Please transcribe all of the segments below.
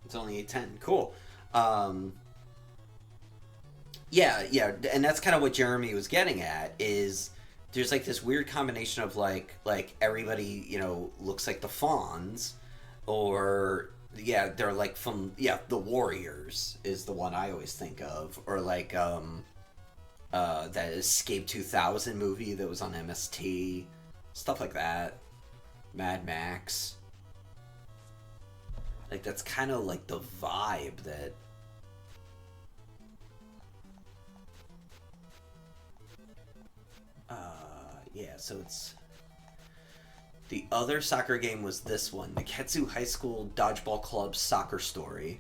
It's only 8:10. Cool. Um, yeah, yeah, and that's kind of what Jeremy was getting at. Is there's like this weird combination of like everybody looks like the Fawns, or yeah, they're like from the Warriors is the one I always think of, or like that Escape 2000 movie that was on MST, stuff like that. Mad Max. Like that's kind of like the vibe that. Yeah, so it's the other soccer game was this one, Nekketsu High School Dodgeball Club Soccer Story,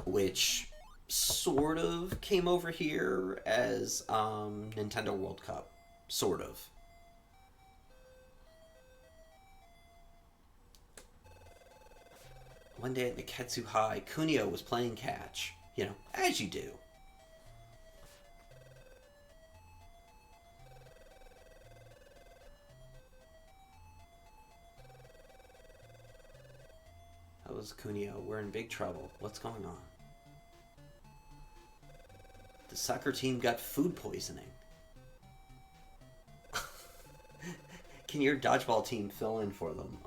which sort of came over here as Nintendo World Cup, sort of. One day at Nekketsu High, Kunio was playing catch, as you do. That was Kunio. We're in big trouble. What's going on? The soccer team got food poisoning. Can your dodgeball team fill in for them?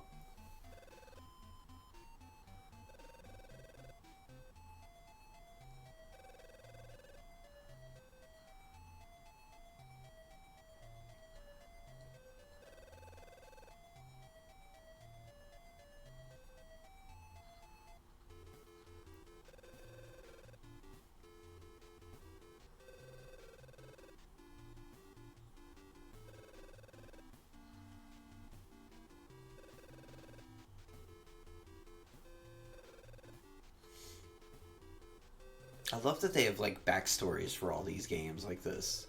I love that they have like backstories for all these games like this.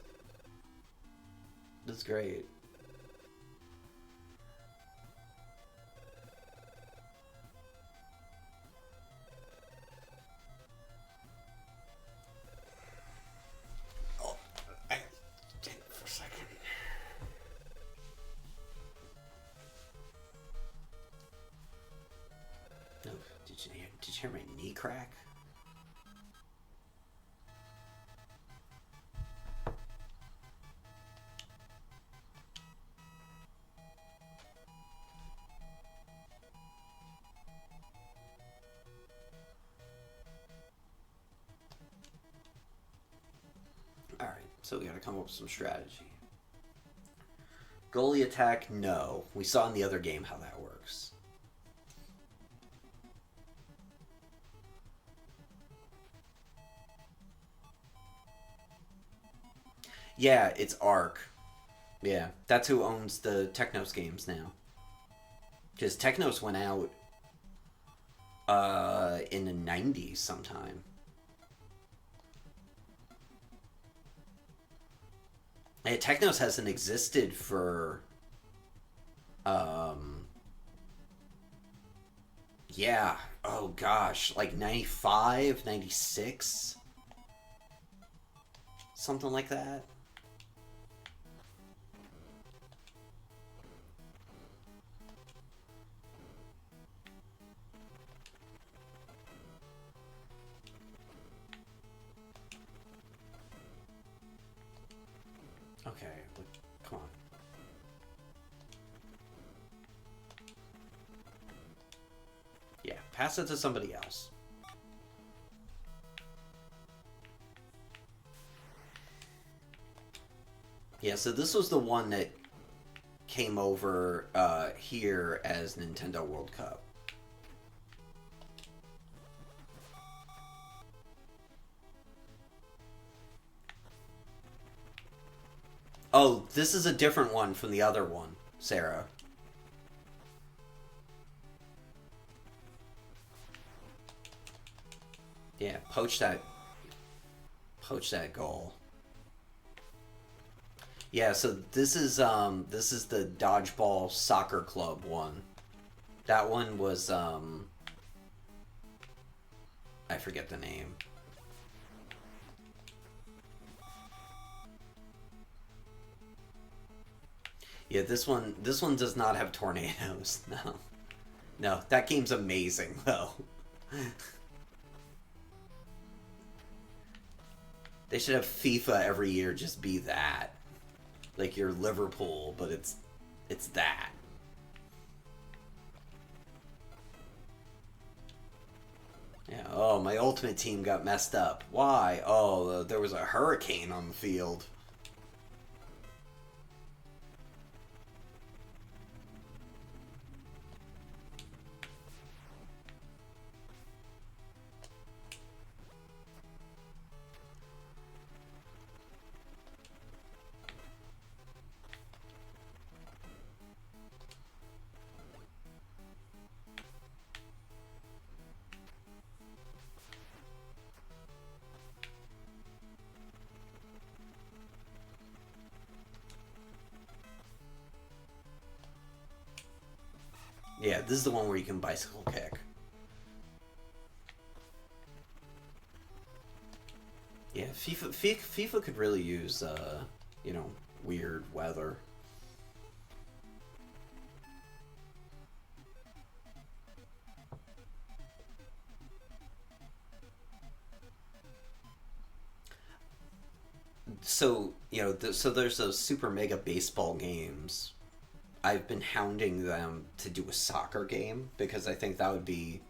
That's great. Oh, for a second. No, did you hear my knee crack? Alright, so we gotta come up with some strategy. Goalie attack, no. We saw in the other game how that works. Yeah, it's Arc. Yeah, that's who owns the Technos games now. Because Technos went out in the 90s sometime. Yeah, Technos hasn't existed for um yeah, oh gosh, like 95, 96, something like that. Okay, come on. Yeah, pass it to somebody else. Yeah, so this was the one that came over here as Nintendo World Cup. Oh, this is a different one from the other one, Sarah. Yeah, poach that goal. Yeah, so this is the Dodgeball Soccer Club one. That one was I forget the name. Yeah, this one does not have tornadoes. No. No, that game's amazing though. They should have FIFA every year just be that. Like you're Liverpool, but it's that. Yeah, oh, my ultimate team got messed up. Why? Oh, there was a hurricane on the field. Yeah, this is the one where you can bicycle kick. Yeah, FIFA could really use, you know, weird weather. So, you know, so there's those super mega baseball games. I've been hounding them to do a soccer game because I think that would be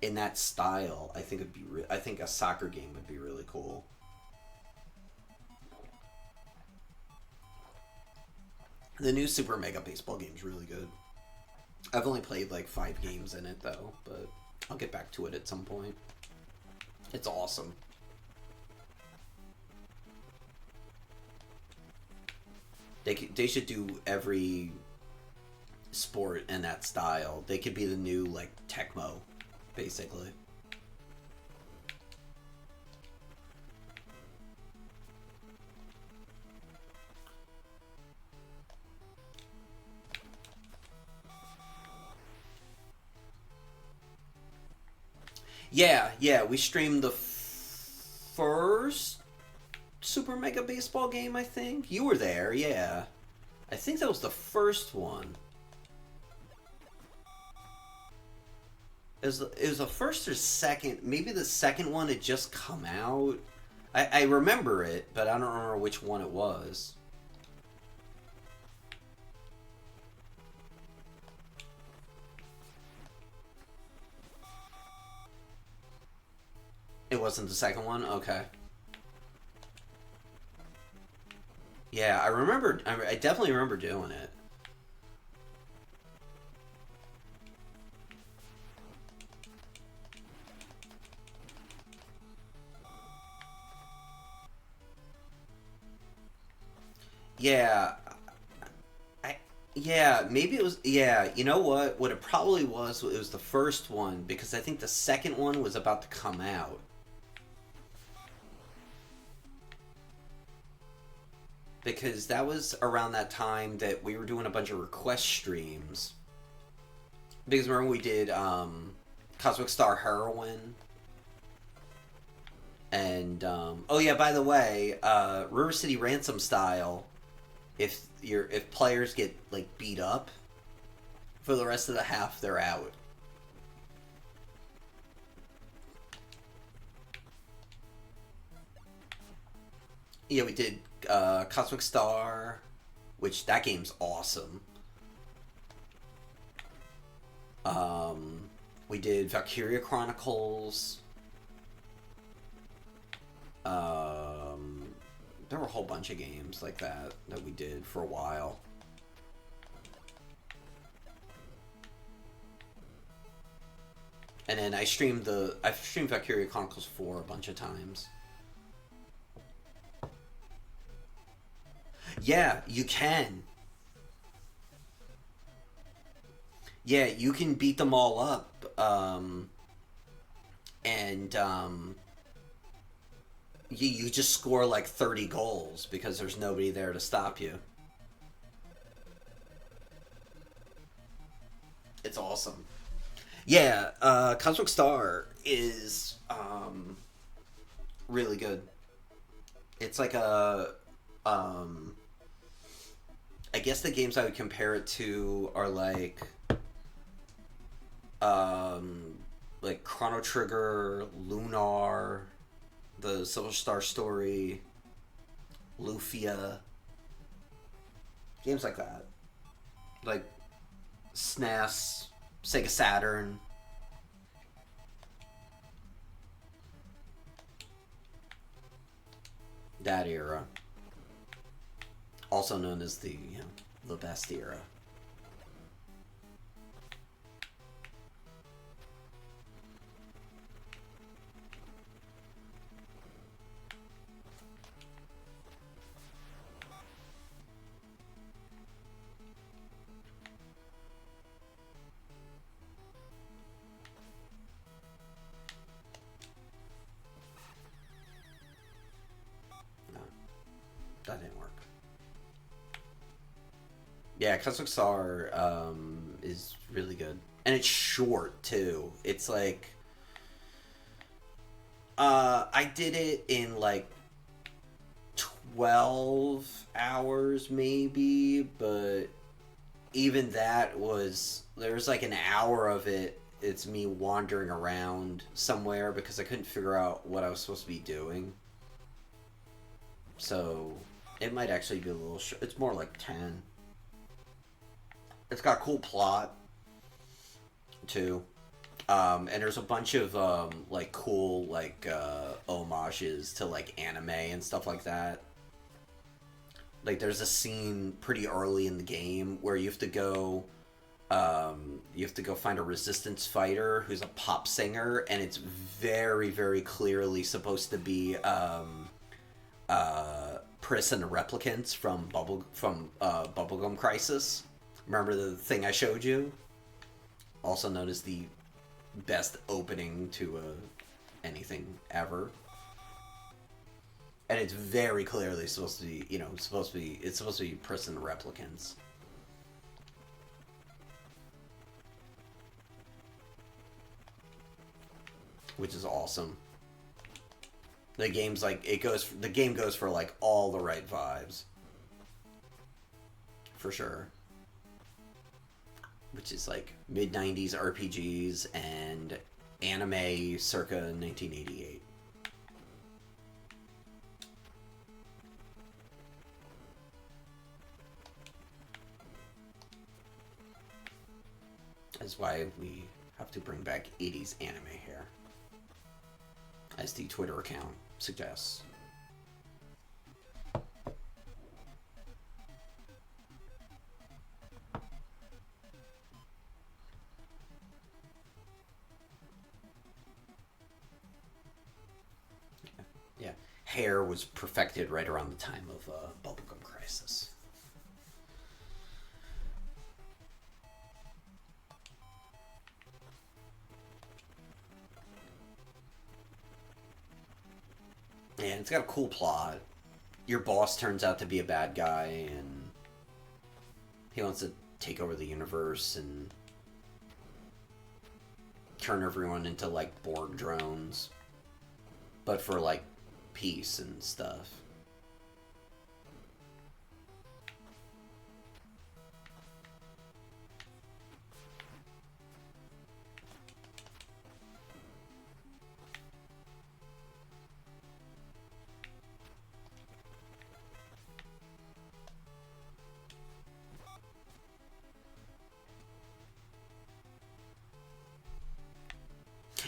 in that style. I think I think a soccer game would be really cool. The new Super Mega Baseball game is really good. I've only played like 5 games in it though, but I'll get back to it at some point. It's awesome. They should do every sport in that style. They could be the new like Tecmo, basically. Yeah, yeah, we streamed the first Super Mega Baseball game, I think. You were there, yeah. I think that was the first one. It was the first or second. Maybe the second one had just come out. I remember it, but I don't remember which one it was. It wasn't the second one? Okay. Yeah, I remember. I definitely remember doing it. Yeah, yeah, maybe it was. Yeah, you know what? What it probably was. It was the first one because I think the second one was about to come out. Because that was around that time that we were doing a bunch of request streams. Because remember we did Cosmic Star Heroine and oh yeah, by the way, River City Ransom style. If players get like beat up for the rest of the half, they're out. Yeah, we did Cosmic Star, which that game's awesome. We did Valkyria Chronicles. Um, there were a whole bunch of games like that we did for a while. And then I've streamed Valkyria Chronicles 4 a bunch of times. Yeah, you can. Yeah, you can beat them all up. And you just score like 30 goals because there's nobody there to stop you. It's awesome. Yeah, Cosmic Star is really good. It's like um, I guess the games I would compare it to are um, like Chrono Trigger, Lunar, the Silver Star Story, Lufia, games like that, like SNES, Sega Saturn. That era, also known as the best era. No, that didn't work. Yeah, Cosmic Star is really good, and it's short too. It's like I did it in like 12 hours maybe, but even that was there's like an hour of it. It's me wandering around somewhere because I couldn't figure out what I was supposed to be doing. So it might actually be a little. It's more like 10. It's got a cool plot too. And there's a bunch of like cool like homages to like anime and stuff like that. Like there's a scene pretty early in the game where you have to go find a resistance fighter who's a pop singer, and it's very very clearly supposed to be Pris and the Replicants from Bubblegum Crisis. Remember the thing I showed you? Also known as the best opening to anything ever. And it's very clearly supposed to be, it's supposed to be Pris and the Replicants. Which is awesome. The game's like, the game goes for like all the right vibes. For sure. Which is like mid-90s RPGs and anime circa 1988. That's why we have to bring back 80s anime hair, as the Twitter account suggests. Yeah, hair was perfected right around the time of Bubblegum Crisis. And it's got a cool plot. Your boss turns out to be a bad guy, and he wants to take over the universe and turn everyone into like Borg drones, but for like peace and stuff.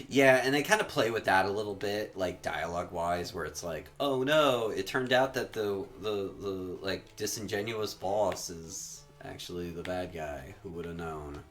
Yeah, and they kind of play with that a little bit, like dialogue wise, where it's like, oh no, it turned out that the like disingenuous boss is actually the bad guy. Who would have known?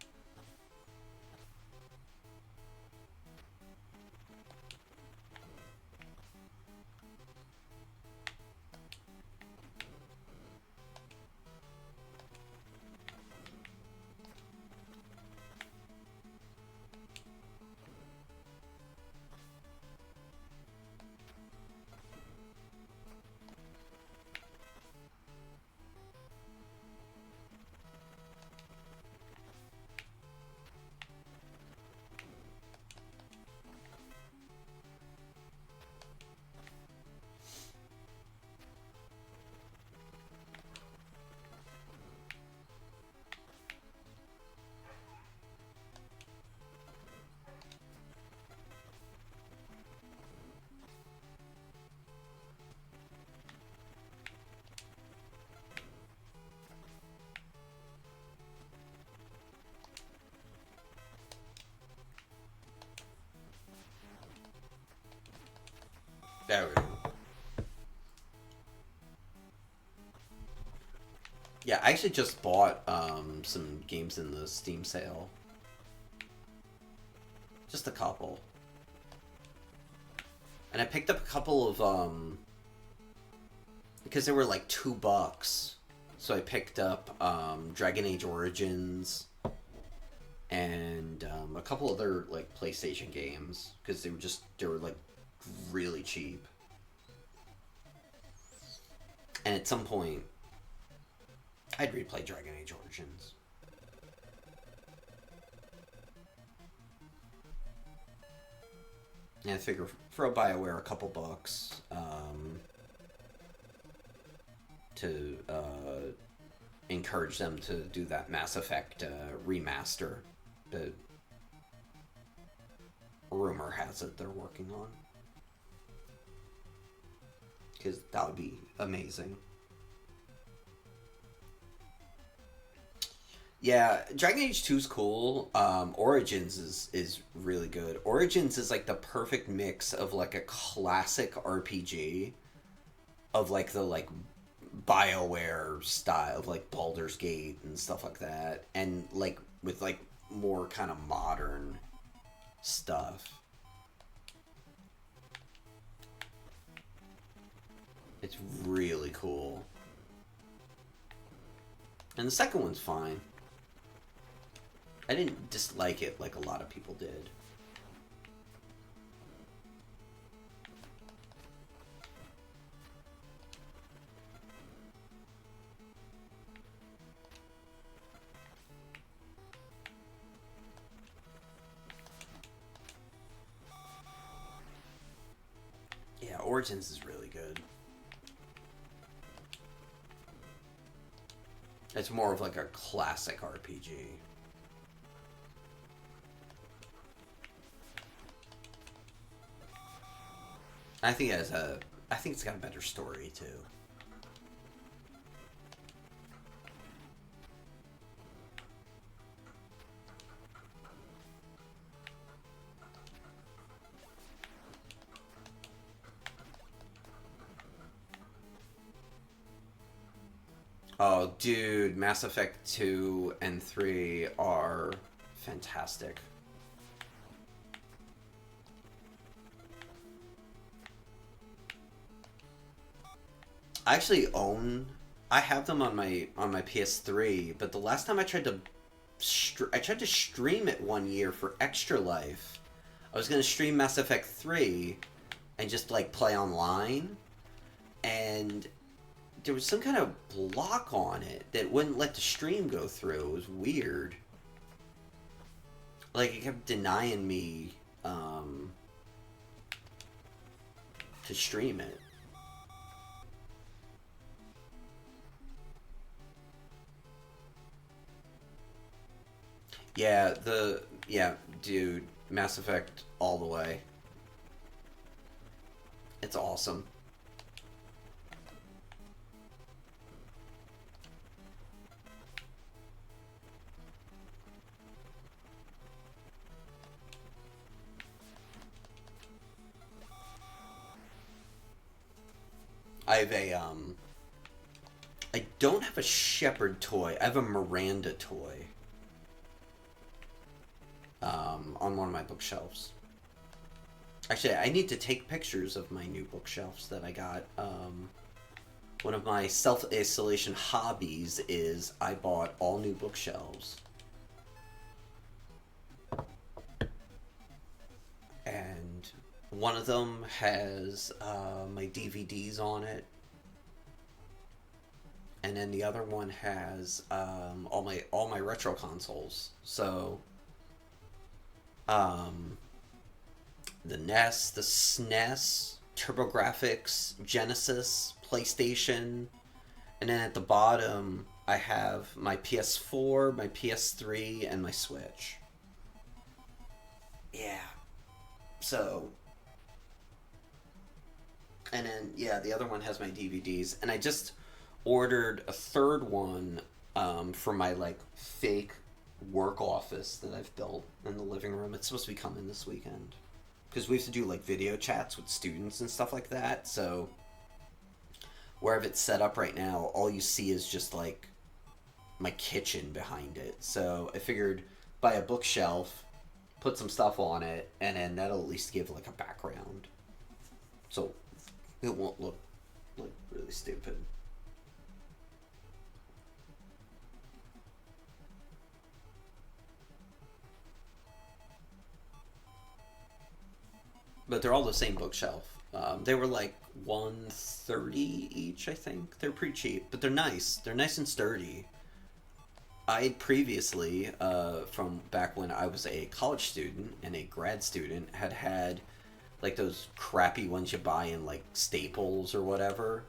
There we go. Yeah, I actually just bought some games in the Steam sale. Just a couple. And I picked up a couple of because they were like $2. So I picked up Dragon Age Origins and a couple other like PlayStation games because they were like really cheap. And at some point I'd replay Dragon Age Origins. And I figure throw BioWare a couple bucks to encourage them to do that Mass Effect remaster that rumor has it they're working on. Because that would be amazing. Yeah, Dragon Age 2 is cool. Origins is really good. Origins is like the perfect mix of like a classic RPG of like the like BioWare style of like Baldur's Gate and stuff like that, and like with like more kind of modern stuff. It's really cool. And the second one's fine. I didn't dislike it like a lot of people did. Yeah, Origins is really good. It's more of like a classic RPG. I think it's got a better story too. Oh, dude, Mass Effect 2 and 3 are fantastic. I have them on my PS3, but the last time I tried to stream it one year for Extra Life. I was going to stream Mass Effect 3 and just like play online, and there was some kind of block on it that wouldn't let the stream go through. It was weird. Like, it kept denying me to stream it. Yeah, dude, Mass Effect all the way. It's awesome. I have I don't have a Shepherd toy. I have a Miranda toy. On one of my bookshelves. Actually, I need to take pictures of my new bookshelves that I got. One of my self-isolation hobbies is I bought all new bookshelves. And one of them has my DVDs on it. And then the other one has all my retro consoles. So the NES, the SNES, TurboGrafx, Genesis, PlayStation, and then at the bottom I have my PS4, my PS3, and my Switch. Yeah. So, and then yeah, the other one has my DVDs, and I just ordered a third one for my like fake work office that I've built in the living room. It's supposed to be coming this weekend. because we have to do like video chats with students and stuff like that. So wherever it's set up right now, all you see is just like my kitchen behind it. So I figured buy a bookshelf, put some stuff on it, and then that'll at least give like a background. So it won't look like really stupid. But they're all the same bookshelf. They were like 130 each, I think. They're pretty cheap, but they're nice. They're nice and sturdy. I previously, from back when I was a college student and a grad student, had like those crappy ones you buy in like Staples or whatever.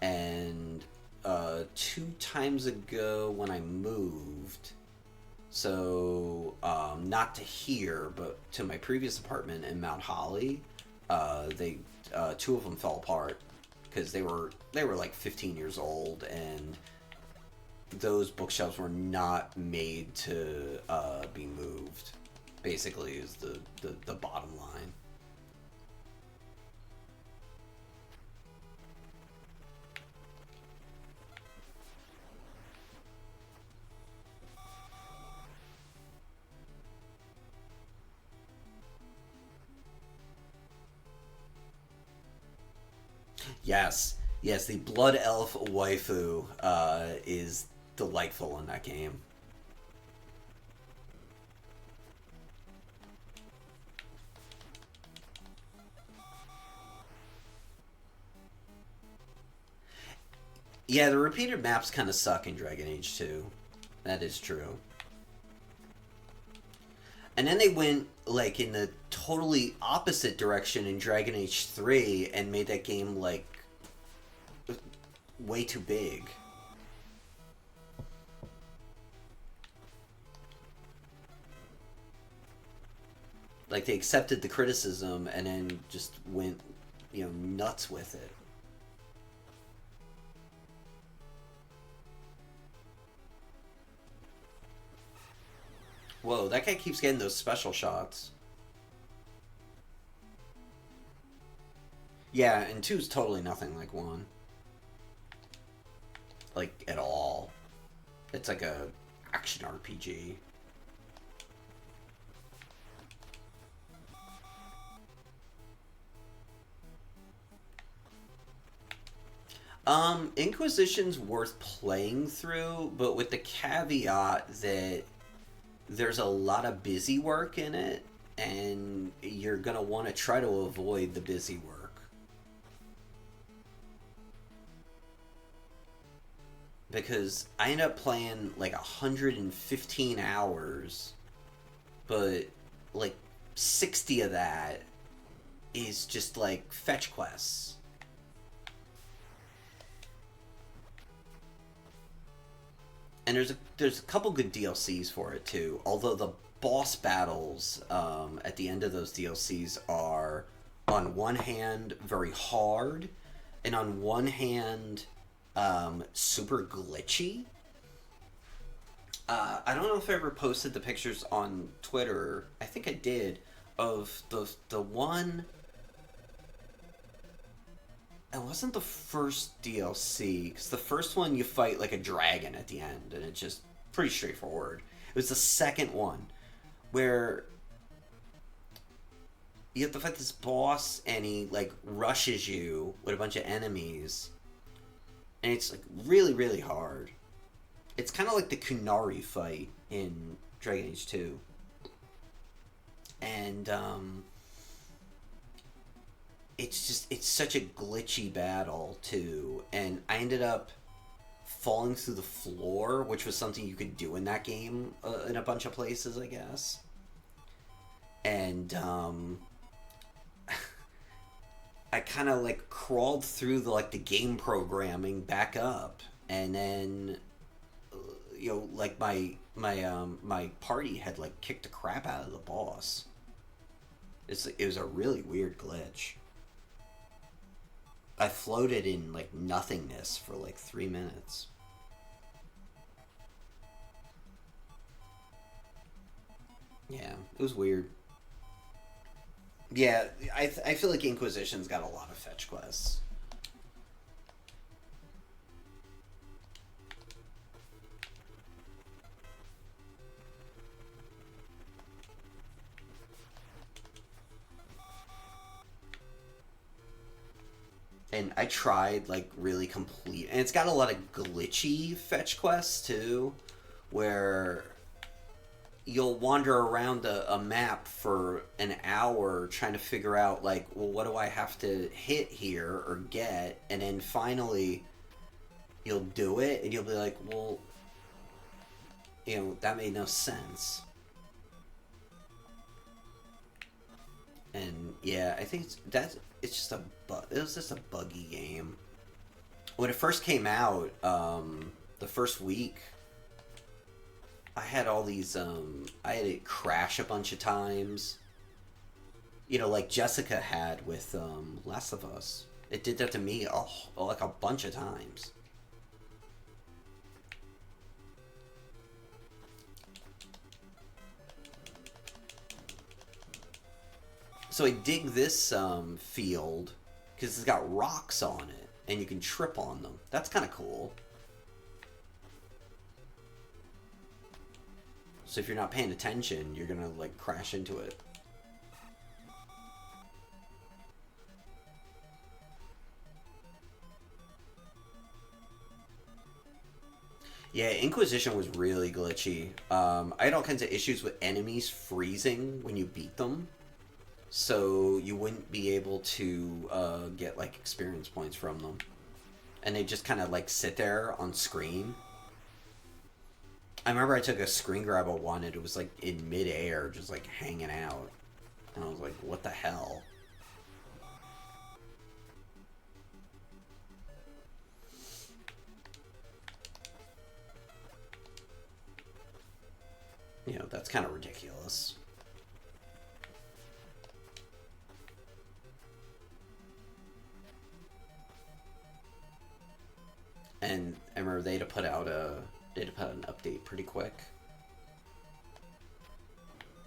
And 2 times ago when I moved, so not to here, but to my previous apartment in Mount Holly, they 2 of them fell apart because they were like 15 years old, and those bookshelves were not made to be moved. Basically, is the bottom line. Yes, yes, the Blood Elf waifu is delightful in that game. Yeah, the repeated maps kind of suck in Dragon Age 2. That is true. And then they went like in the totally opposite direction in Dragon Age 3 and made that game like way too big. Like they accepted the criticism and then just went, nuts with it. Whoa, that guy keeps getting those special shots. Yeah, and two is totally nothing like one. Like, at all. It's like a action RPG. Inquisition's worth playing through, but with the caveat that there's a lot of busy work in it, and you're gonna want to try to avoid the busy work. Because I ended up playing like 115 hours, but like 60 of that is just like fetch quests. And there's a couple good DLCs for it too. Although the boss battles at the end of those DLCs are, on one hand, very hard, and on one hand, super glitchy. I don't know if I ever posted the pictures on Twitter. I think I did, of the one. It wasn't the first DLC, because the first one you fight like a dragon at the end, and it's just pretty straightforward. It was the second one, where you have to fight this boss, and he like rushes you with a bunch of enemies, and it's like really, really hard. It's kind of like the Kunari fight in Dragon Age 2. And it's such a glitchy battle too, and I ended up falling through the floor, which was something you could do in that game in a bunch of places, I guess. And I kind of like crawled through the game programming back up, and then like my party had like kicked the crap out of the boss. It was a really weird glitch. I floated in like nothingness for like 3 minutes. Yeah, it was weird. Yeah, I feel like Inquisition's got a lot of fetch quests. And I tried like really complete, and it's got a lot of glitchy fetch quests too, where you'll wander around a map for an hour trying to figure out like, well, what do I have to hit here or get, and then finally you'll do it, and you'll be like, well, that made no sense. And yeah, I think it's just it was just a buggy game. When it first came out, the first week, I had all these I had it crash a bunch of times. Like Jessica had with Last of Us. It did that to me like a bunch of times. So I dig this field because it's got rocks on it and you can trip on them. That's kind of cool. So if you're not paying attention, you're gonna like crash into it. Yeah, Inquisition was really glitchy. I had all kinds of issues with enemies freezing when you beat them. So you wouldn't be able to get like experience points from them. And they just kind of like sit there on screen. I remember I took a screen grab of one and it was like in midair, just like hanging out. And I was like, what the hell? That's kind of ridiculous. And I remember they had to put out an update pretty quick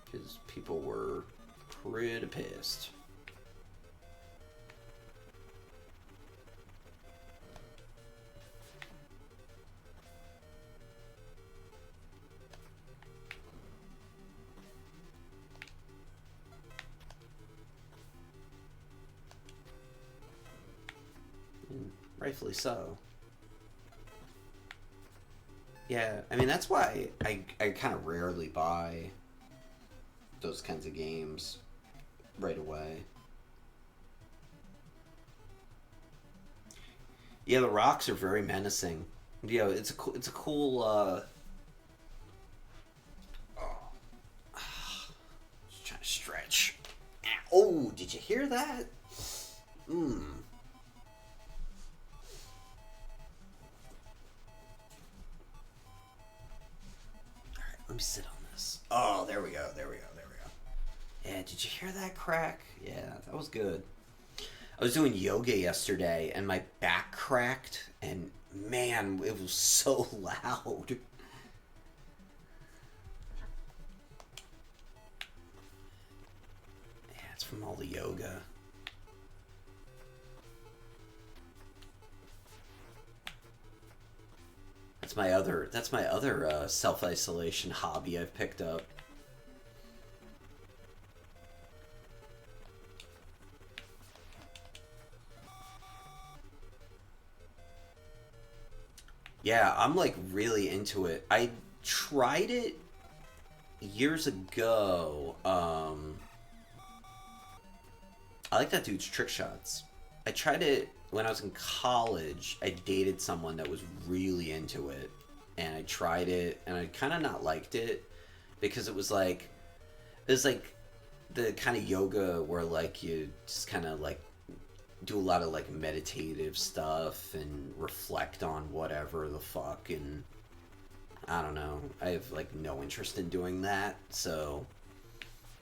because people were pretty pissed. And rightfully so. Yeah, I mean, that's why I kind of rarely buy those kinds of games right away. Yeah, the rocks are very menacing. Yeah, it's a cool. Just trying to stretch. Oh, did you hear that? Mmm. Let me sit on this. Oh, there we go. There we go. There we go. Yeah, did you hear that crack? Yeah, that was good. I was doing yoga yesterday and my back cracked, and man, it was so loud. Yeah, it's from all the yoga. That's my other self-isolation hobby I've picked up. Yeah, I'm like really into it. I tried it years ago. I like that dude's trick shots. I tried it when I was in college. I dated someone that was really into it, and I tried it, and I kind of not liked it because it was like the kind of yoga where like you just kind of like do a lot of like meditative stuff and reflect on whatever the fuck, and I don't know. I have like no interest in doing that. So,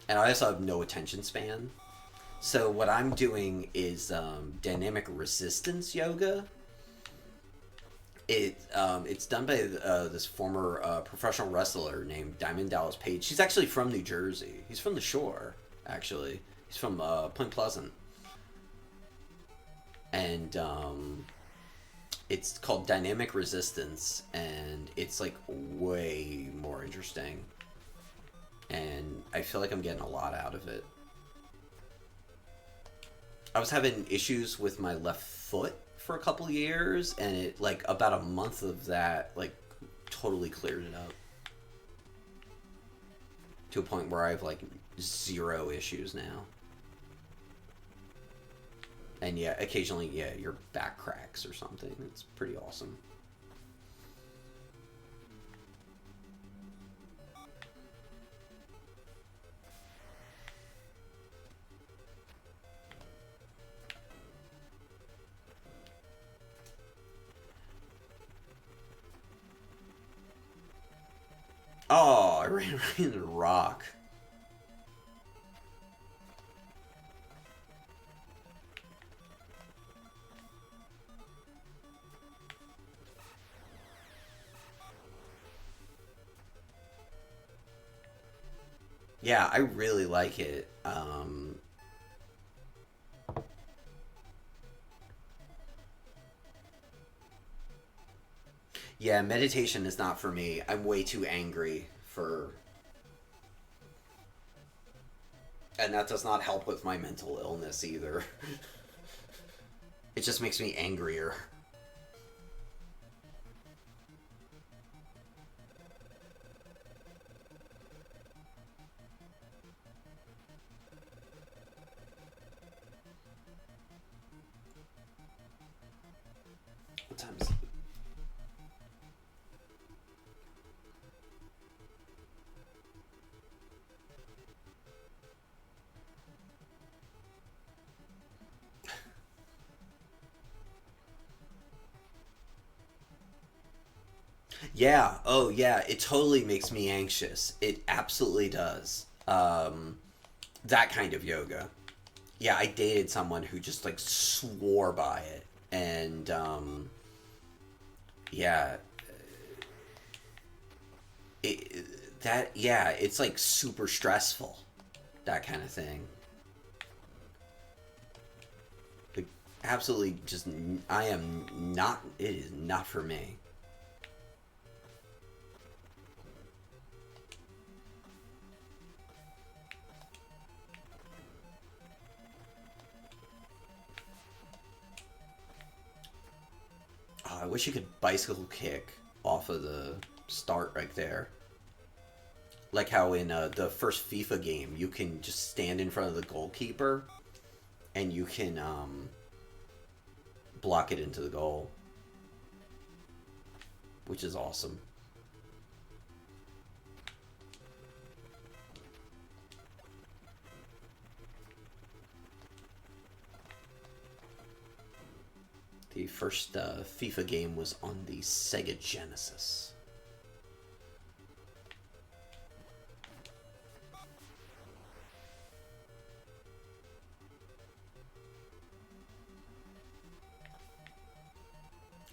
and I also have no attention span. So what I'm doing is dynamic resistance yoga. It's done by this former professional wrestler named Diamond Dallas Page. He's actually from New Jersey. He's from the shore, actually. He's from Point Pleasant, and it's called Dynamic Resistance, and it's like way more interesting. And I feel like I'm getting a lot out of it. I was having issues with my left foot for a couple years, and it like about a month of that like totally cleared it up to a point where I have like zero issues now. And yeah, occasionally, yeah, your back cracks or something. It's pretty awesome. Oh, I ran right into the rock. Yeah, I really like it. Yeah, meditation is not for me. I'm way too angry for... And that does not help with my mental illness either. It just makes me angrier. What time is it? Yeah, oh yeah, it totally makes me anxious. It absolutely does. That kind of yoga. Yeah, I dated someone who just like swore by it. And yeah, yeah, it's like super stressful. That kind of thing. Like, absolutely just I am not it is not for me. Oh, I wish you could bicycle kick off of the start right there. Like how in the first FIFA game, you can just stand in front of the goalkeeper and you can block it into the goal, which is awesome. The first FIFA game was on the Sega Genesis.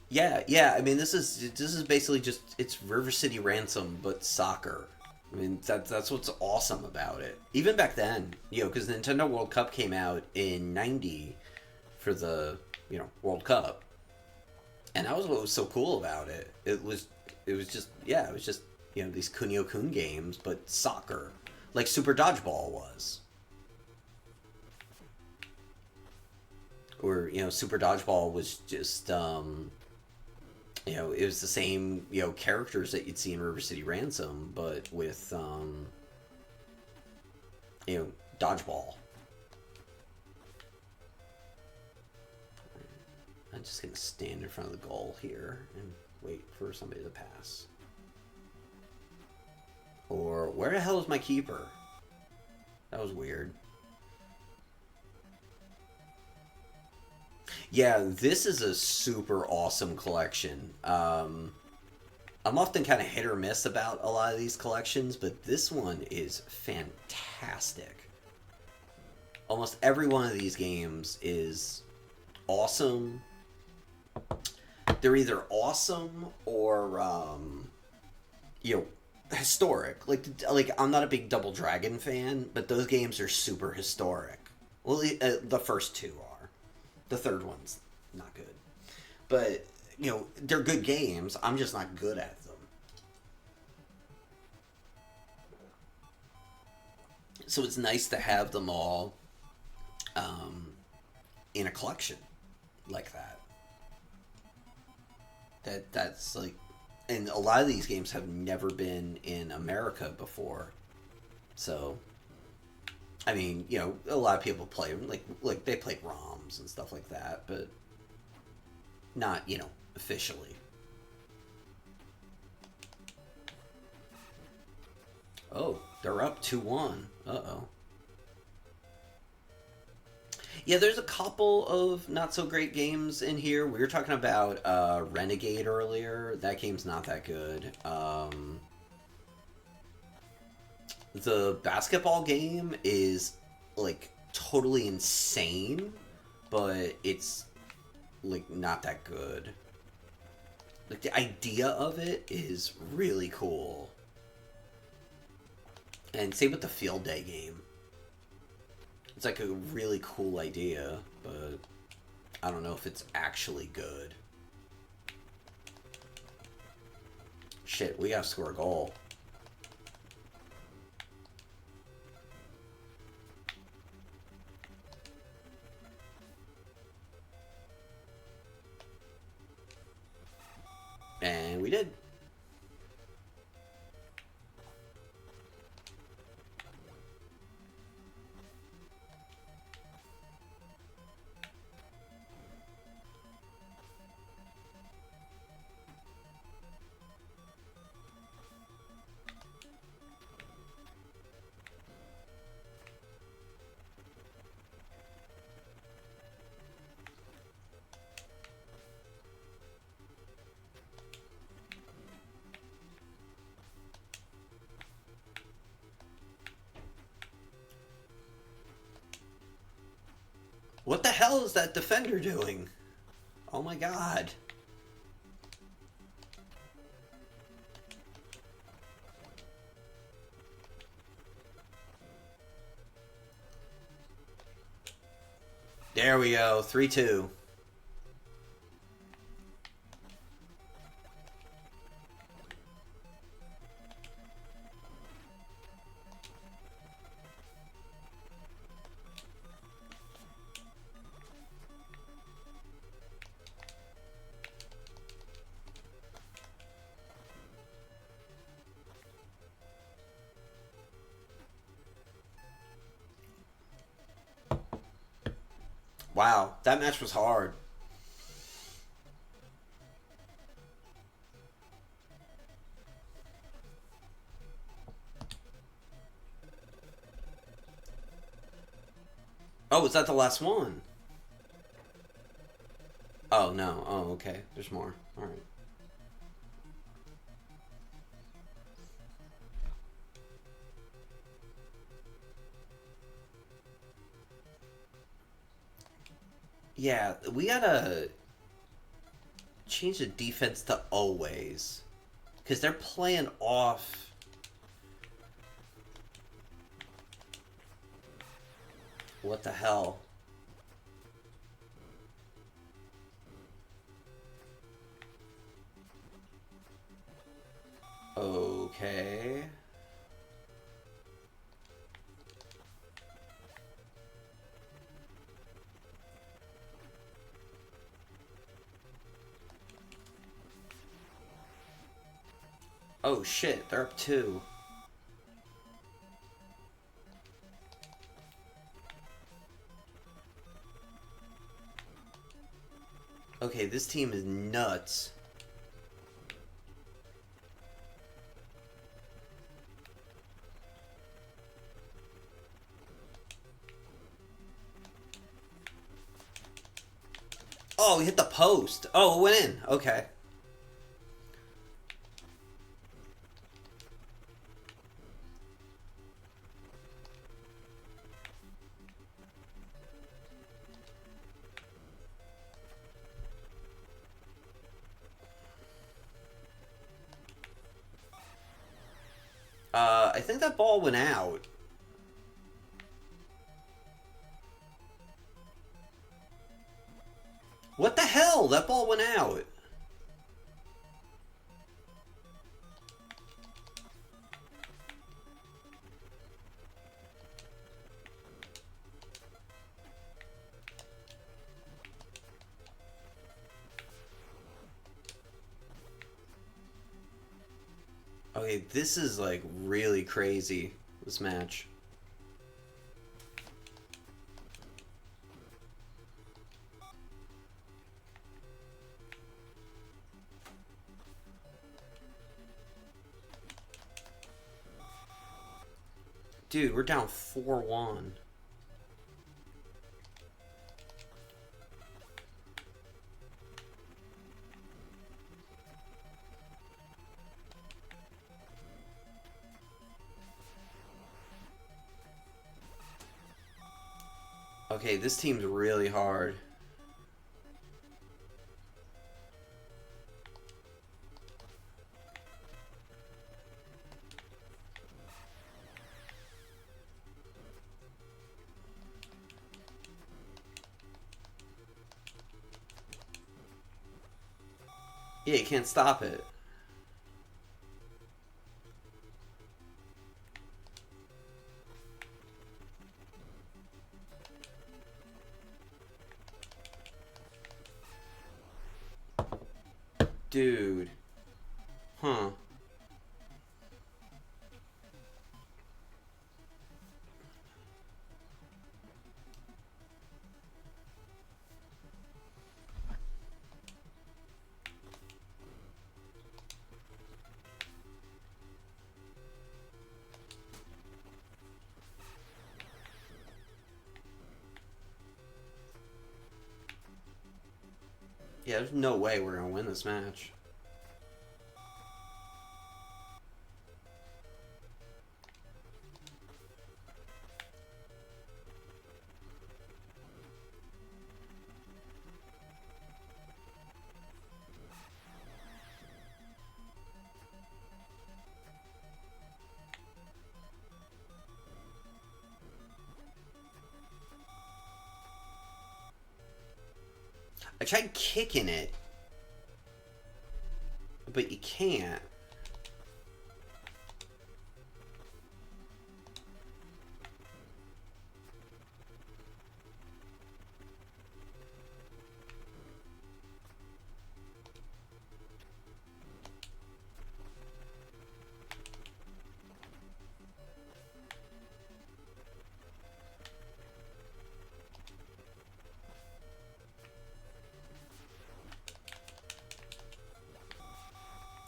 Yeah, yeah. I mean, this is basically just it's River City Ransom, but soccer. I mean, that's what's awesome about it. Even back then, because Nintendo World Cup came out in '90 for the World Cup, and that was what was so cool about it. It was just yeah, it was just these Kunio Kun games, but soccer, like Super Dodgeball was, or Super Dodgeball was just it was the same, characters that you'd see in River City Ransom, but with, dodgeball. I'm just going to stand in front of the goal here and wait for somebody to pass. Or, where the hell is my keeper? That was weird. Yeah, this is a super awesome collection. I'm often kind of hit or miss about a lot of these collections, but this one is fantastic. Almost every one of these games is awesome. They're either awesome or, historic. Like I'm not a big Double Dragon fan, but those games are super historic. Well, the first two are. The third one's not good. But, they're good games. I'm just not good at them. So it's nice to have them all um, in a collection like that. That's like, and a lot of these games have never been in America before. So, I mean, a lot of people play them, like they played ROMs and stuff like that, but not, officially. Oh, they're up 2-1. Uh-oh. Yeah, there's a couple of not so great games in here. We were talking about Renegade earlier. That game's not that good. The basketball game is like totally insane, but it's like not that good. Like the idea of it is really cool. And same with the field day game. It's like a really cool idea, but I don't know if it's actually good. Shit, we gotta score a goal. And we did. What the hell is that defender doing? Oh my god. There we go. 3-2. Wow, that match was hard. Oh, is that the last one? Oh, no. Oh, okay. There's more. Alright. Yeah, we gotta change the defense to always. Because they're playing off. What the hell? Okay. Oh shit, they're up 2. Okay, this team is nuts. Oh, he hit the post. Oh, it went in. Okay. I think that ball went out. What the hell? That ball went out. Okay, this is like really crazy, this match. Dude, we're down 4-1. Okay, this team's really hard. Yeah, you can't stop it. Dude. Huh. Yeah, there's no way we're gonna win this match. I tried kicking it, but you can't.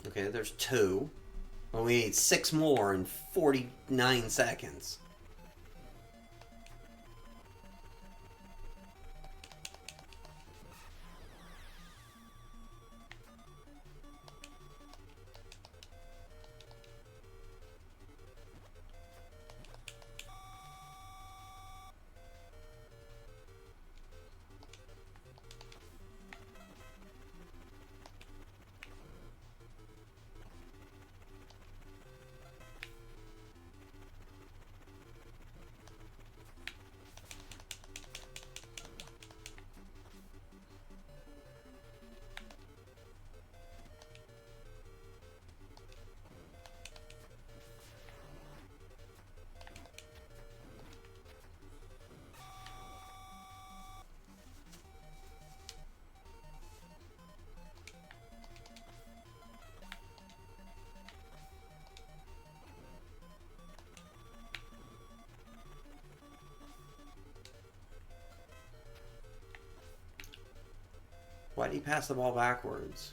Okay, there's 2. Well, we need 6 more in 49 seconds. Why did he pass the ball backwards?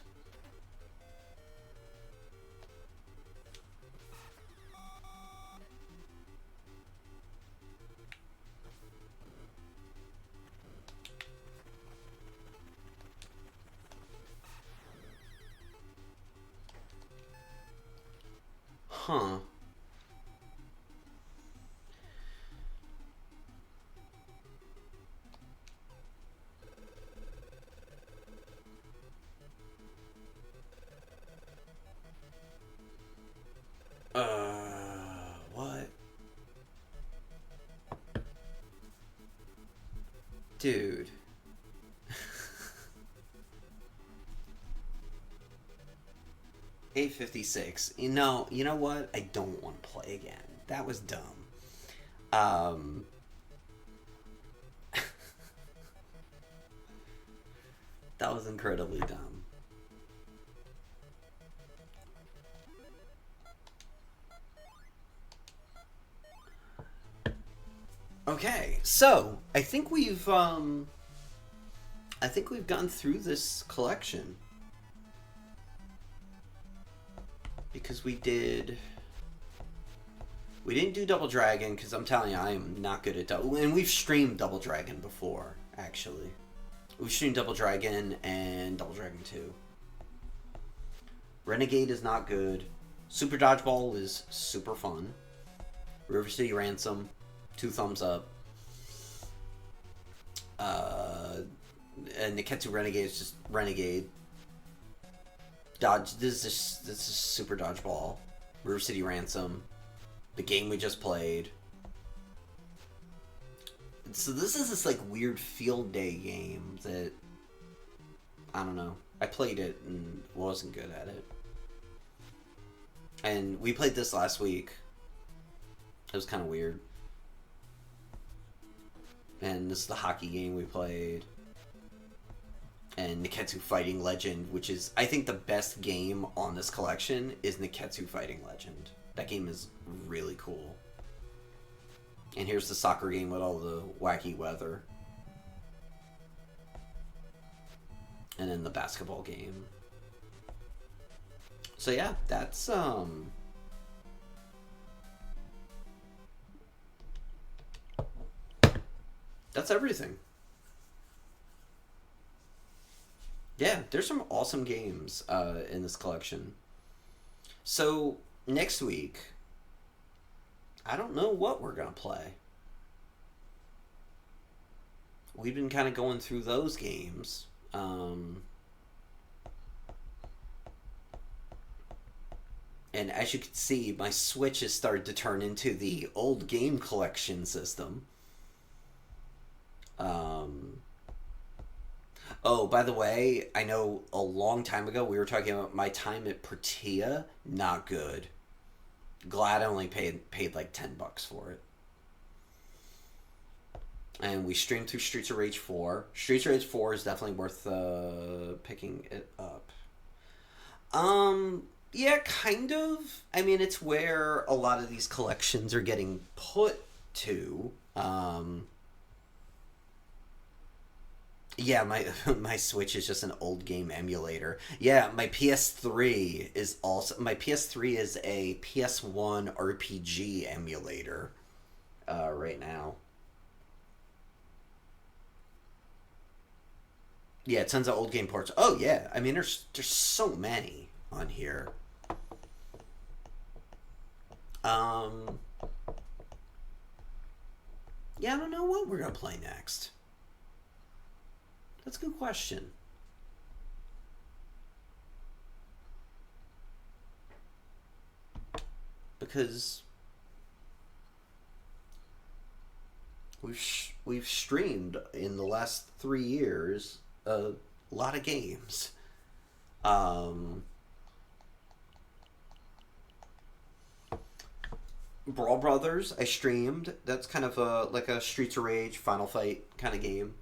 Huh. What? Dude. 8:56. You know what? I don't want to play again. That was dumb. Um, that was incredibly dumb. Okay, so I think we've gone through this collection because we didn't do Double Dragon because I'm telling you I am not good at double, and we've streamed Double Dragon before actually. We've streamed Double Dragon and Double Dragon 2. Renegade is not good. Super Dodgeball is super fun. River City Ransom, 2 thumbs up. And Nekketsu Renegade is just Renegade. This is Super Dodgeball. River City Ransom, the game we just played. So this is this like weird field day game that I don't know. I played it and wasn't good at it. And we played this last week. It was kind of weird. And this is the hockey game we played. And Nekketsu Fighting Legend, which is, I think, the best game on this collection is Nekketsu Fighting Legend. That game is really cool. And here's the soccer game with all the wacky weather. And then the basketball game. So yeah, that's everything. Yeah, there's some awesome games in this collection. So next week, I don't know what we're gonna play. We've been kind of going through those games. And as you can see, my Switch has started to turn into the old game collection system. Oh, by the way, I know a long time ago we were talking about my time at Pertia. Not good. Glad I only paid like $10 for it. And we streamed through Streets of Rage 4. Streets of Rage 4 is definitely worth picking it up. Yeah, kind of. I mean, it's where a lot of these collections are getting put to. Yeah, my Switch is just an old game emulator. Yeah, my PS3 is a PS1 RPG emulator right now. Yeah, tons of old game ports. Oh yeah, I mean there's so many on here. Um, yeah, I don't know what we're gonna play next. That's a good question. Because we've streamed in the last 3 years a lot of games. Brawl Brothers, I streamed. That's kind of like a Streets of Rage, Final Fight kind of game.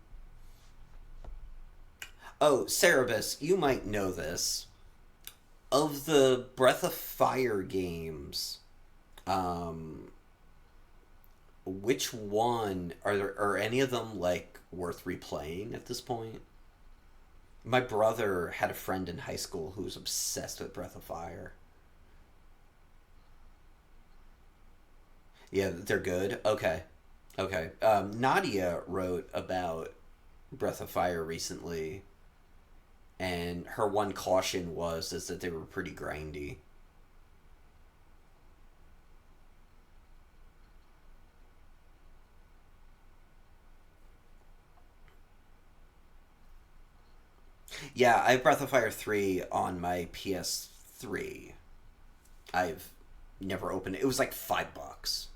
Oh, Cerebus, you might know this. Of the Breath of Fire games, um, which one are any of them like worth replaying at this point? My brother had a friend in high school who was obsessed with Breath of Fire. Yeah, they're good. Okay, okay. Nadia wrote about Breath of Fire recently, and her one caution is that they were pretty grindy. Yeah, I have Breath of Fire 3 on my PS3. I've never opened it. It was like $5.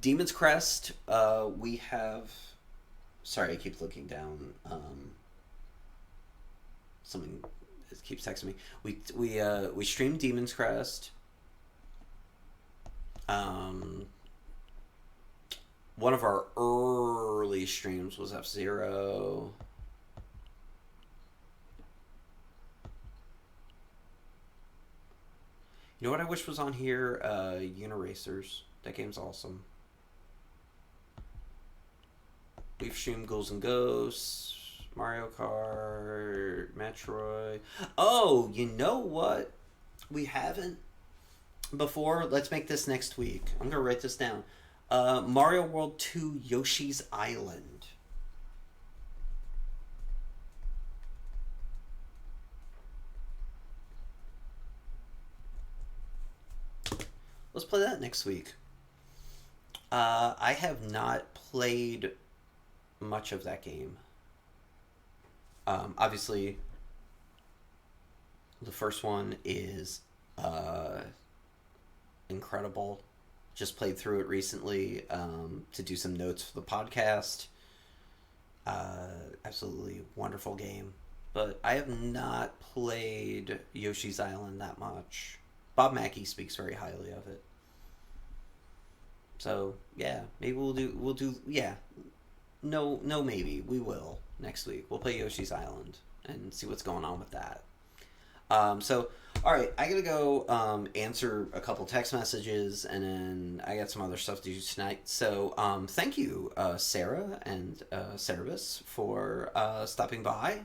Demon's Crest, we have. Sorry, I keep looking down. Something it keeps texting me. We streamed Demon's Crest. Um, One of our early streams was F-Zero. You know what I wish was on here? Uniracers. That game's awesome. We've streamed Ghouls and Ghosts, Mario Kart, Metroid. Oh, you know what? We haven't before. Let's make this next week. I'm gonna write this down. Mario World 2 Yoshi's Island. Let's play that next week. I have not played much of that game. Obviously, the first one is incredible. Just played through it recently to do some notes for the podcast. Absolutely wonderful game. But I have not played Yoshi's Island that much. Bob Mackey speaks very highly of it. So yeah, maybe we'll do yeah. No, maybe we will next week. We'll play Yoshi's Island and see what's going on with that. So all right, I gotta go answer a couple text messages, and then I got some other stuff to do tonight. So thank you, Sarah and Cerebus, for stopping by.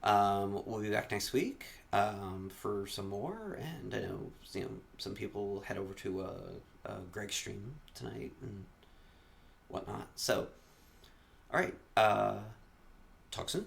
We'll be back next week for some more, and I know some people head over to Greg's stream tonight and whatnot. So, all right, talk soon.